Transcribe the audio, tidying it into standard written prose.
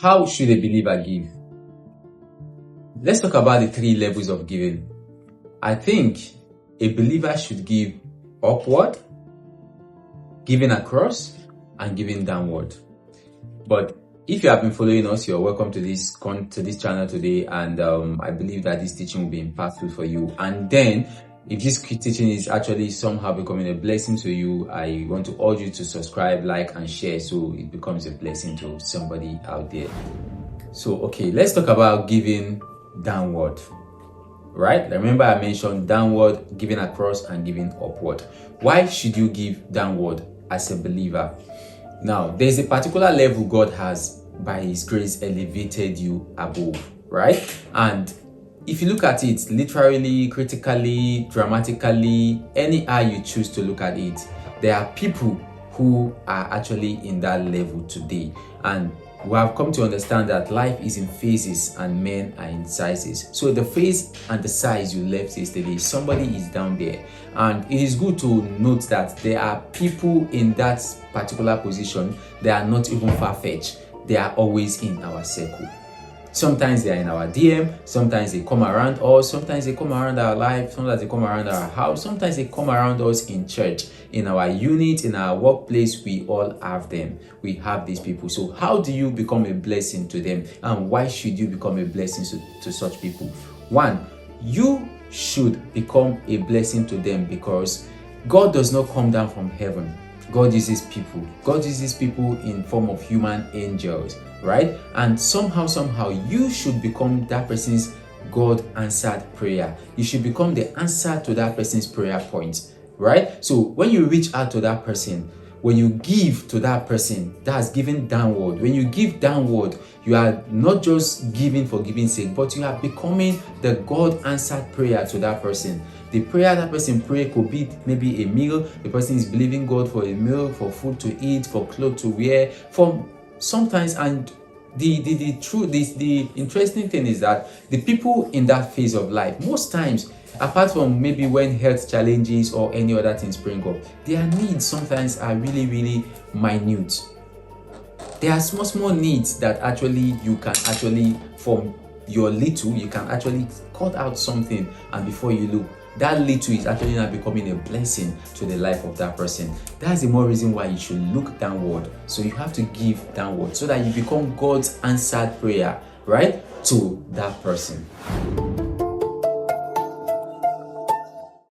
How should a believer give? Let's talk about the 3 levels of giving. I think a believer should give upward, giving across, and giving downward. But if you have been following us, you're welcome to this channel today, and I believe that this teaching will be impactful for you. And then, if this teaching is actually somehow becoming a blessing to you, I want to urge you to subscribe, like, and share so it becomes a blessing to somebody out there. So, okay, let's talk about giving downward. Right? Remember I mentioned downward, giving across, and giving upward. Why should you give downward as a believer? Now, there's a particular level God has, by His grace, elevated you above, right? And if you look at it literally, critically, dramatically, anyhow you choose to look at it, there are people who are actually in that level today. And we have come to understand that life is in phases and men are in sizes. So the phase and the size you left yesterday, somebody is down there. And it is good to note that there are people in that particular position that are not even far-fetched. They are always in our circle. Sometimes they are in our DM, sometimes they come around us, sometimes they come around our life, sometimes they come around our house, sometimes they come around us in church, in our unit, in our workplace. We all have them. We have these people. So how do you become a blessing to them? And why should you become a blessing to such people? 1, you should become a blessing to them because God does not come down from heaven. God uses people. God uses people in form of human angels, right? And somehow you should become that person's God answered prayer. You should become the answer to that person's prayer point, right? So when you reach out to that person, when you give to that person, that's giving downward. When you give downward, you are not just giving for giving's sake, but you are becoming the God answered prayer to that person. The prayer that person pray could be maybe a meal. The person is believing God for a meal, for food to eat, for clothes to wear, for sometimes. And the interesting thing is that the people in that phase of life, most times, apart from maybe when health challenges or any other thing spring up, their needs sometimes are really minute. There are small needs that actually you can actually, from your little, you can actually cut out something, and before you look, that little is actually not becoming a blessing to the life of that person. That's the more reason why you should look downward. So you have to give downward so that you become God's answered prayer, right, to that person.